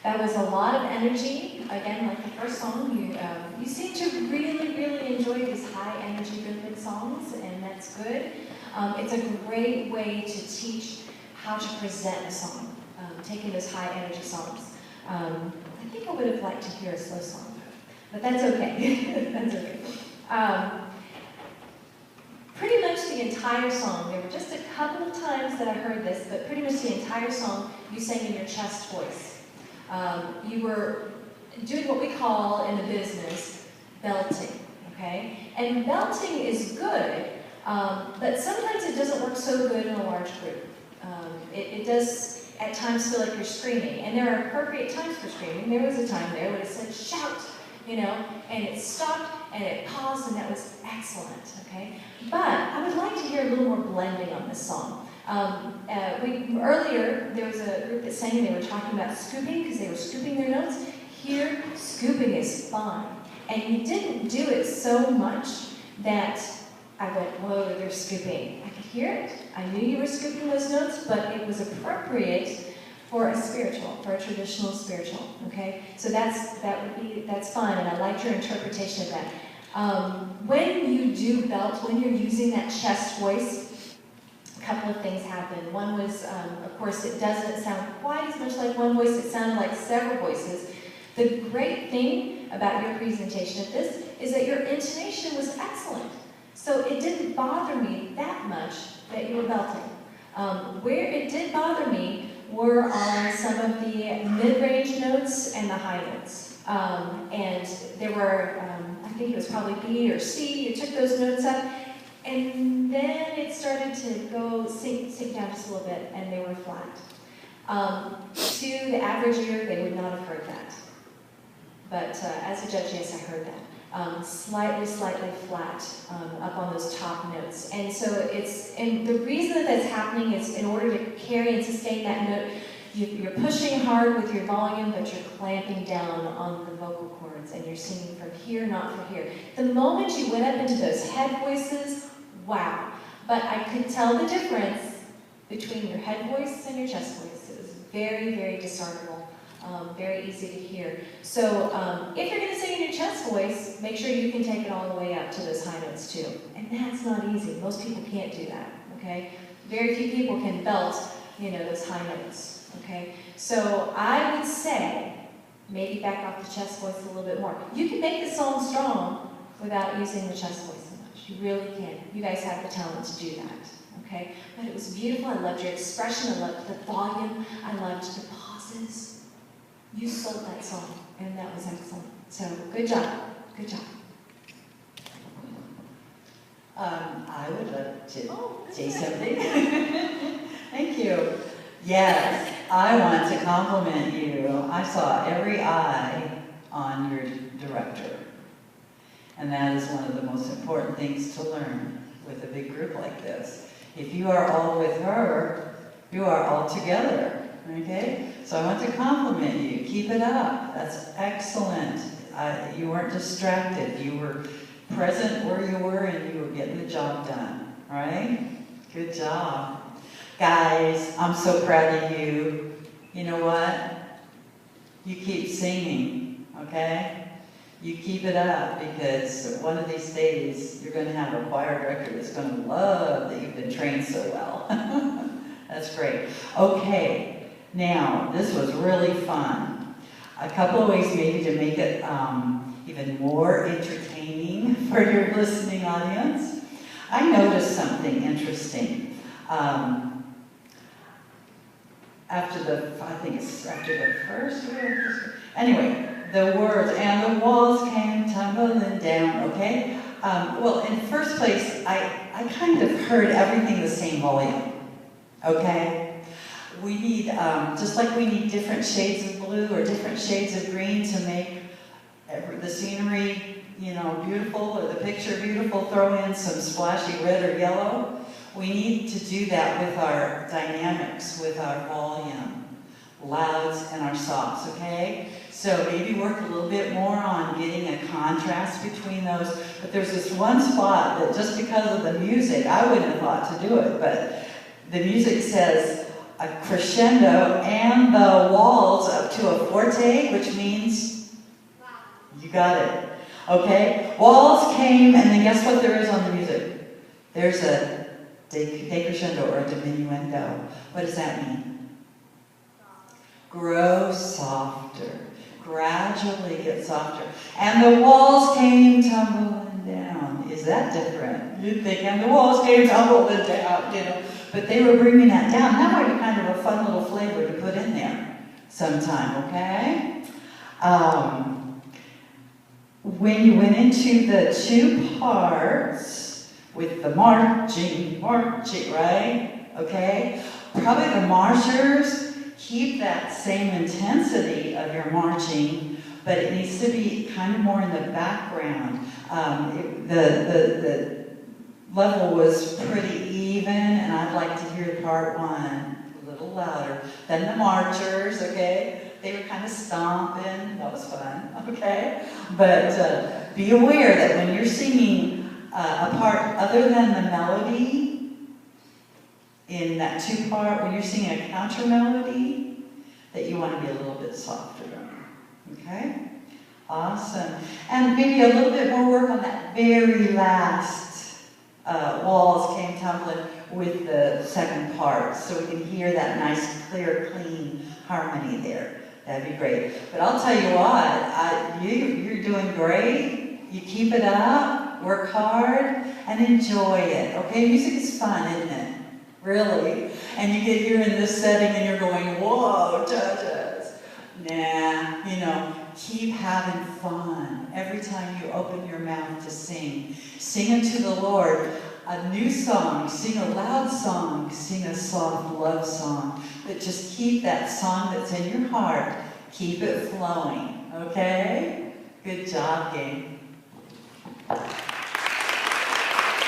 That was a lot of energy. Again, like the first song, you seem to really, really enjoy these high energy rhythmic songs, and that's good. It's a great way to teach how to present a song, taking those high energy songs. I think I would have liked to hear a slow song, but that's okay. That's okay. Pretty much the entire song, there were just a couple of times that I heard this, but pretty much the entire song you sang in your chest voice. You were doing what we call in the business belting, okay? And belting is good, but sometimes it doesn't work so good in a large group. It does at times feel like you're screaming, and there are appropriate times for screaming. There was a time there when it said shout, you know, and it stopped and it paused, and that was excellent, okay? But I would like to hear a little more blending on this song. Earlier, there was a group that sang and they were talking about scooping because they were scooping their notes. Here, scooping is fine. And you didn't do it so much that I went, whoa, they're scooping. I could hear it. I knew you were scooping those notes, but it was appropriate for a spiritual, for a traditional spiritual, okay? So that's fine, and I liked your interpretation of that. When you do belt, when you're using that chest voice, a couple of things happen. One was, of course, it doesn't sound quite as much like one voice, it sounded like several voices. The great thing about your presentation of this is that your intonation was excellent. So it didn't bother me that much that you were belting. Where it did bother me were on some of the mid-range notes and the high notes. And there were, I think it was probably B or C, you took those notes up, and then it started to go sink down just a little bit, and they were flat. To the average ear, they would not have heard that. But as a judge, yes, I heard that. Slightly flat up on those top notes. And so and the reason that that's happening is in order to carry and sustain that note, you're pushing hard with your volume, but you're clamping down on the vocal cords, and you're singing from here, not from here. The moment you went up into those head voices, wow. But I could tell the difference between your head voice and your chest voice. It was very, very discernible. Very easy to hear. So if you're going to sing in your chest voice, make sure you can take it all the way up to those high notes too. And that's not easy. Most people can't do that, okay? Very few people can belt, you know, those high notes, okay? So I would say, maybe back off the chest voice a little bit more. You can make the song strong without using the chest voice so much. You really can. You guys have the talent to do that, okay? But it was beautiful. I loved your expression. I loved the volume. I loved the pauses. You sold that song, and that was excellent. So, good job. Good job. I would like to say something. Thank you. Yes, I want to compliment you. I saw every eye on your director. And that is one of the most important things to learn with a big group like this. If you are all with her, you are all together. Okay? So I want to compliment you. Keep it up. That's excellent. You weren't distracted. You were present where you were, and you were getting the job done. All right? Good job. Guys, I'm so proud of you. You know what? You keep singing, okay? You keep it up, because one of these days you're going to have a choir director that's going to love that you've been trained so well. That's great. Okay. Now, this was really fun. A couple of ways maybe to make it even more entertaining for your listening audience. I noticed something interesting. After the first, anyway, the words, and the walls came tumbling down, okay? Well, in the first place, I kind of heard everything the same volume, okay? We need, just like we need different shades of blue or different shades of green to make the scenery, you know, beautiful, or the picture beautiful, throw in some splashy red or yellow. We need to do that with our dynamics, with our volume, louds and our softs, okay? So maybe work a little bit more on getting a contrast between those. But there's this one spot that just because of the music, I wouldn't have thought to do it, but the music says, a crescendo and the walls up to a forte, which means you got it. Okay? Walls came, and then guess what there is on the music? There's a decrescendo or a diminuendo. What does that mean? Grow softer. Gradually get softer. And the walls came tumbling down. Is that different? You think, and the walls came tumbling down, you know. But they were bringing that down. That might be kind of a fun little flavor to put in there sometime, okay? When you went into the two parts with the marching, right? Okay? Probably the marchers keep that same intensity of your marching, but it needs to be kind of more in the background. The level was pretty even, and I'd like to hear part one a little louder than the marchers, okay? They were kind of stomping. That was fun, okay? But be aware that when you're singing a part other than the melody, in that two-part, when you're singing a counter melody, that you want to be a little bit softer, okay? Awesome. And maybe a little bit more work on that very last walls came tumbling with the second part, so we can hear that nice, clear, clean harmony there. That'd be great. But I'll tell you what, you're doing great. You keep it up, work hard, and enjoy it. Okay, music is fun, isn't it? Really. And you get here in this setting and you're going, whoa, judges. Nah, you know, keep having fun every time you open your mouth to sing. Sing unto the Lord a new song. Sing a loud song. Sing a soft love song. But just keep that song that's in your heart. Keep it flowing. Okay? Good job, gang.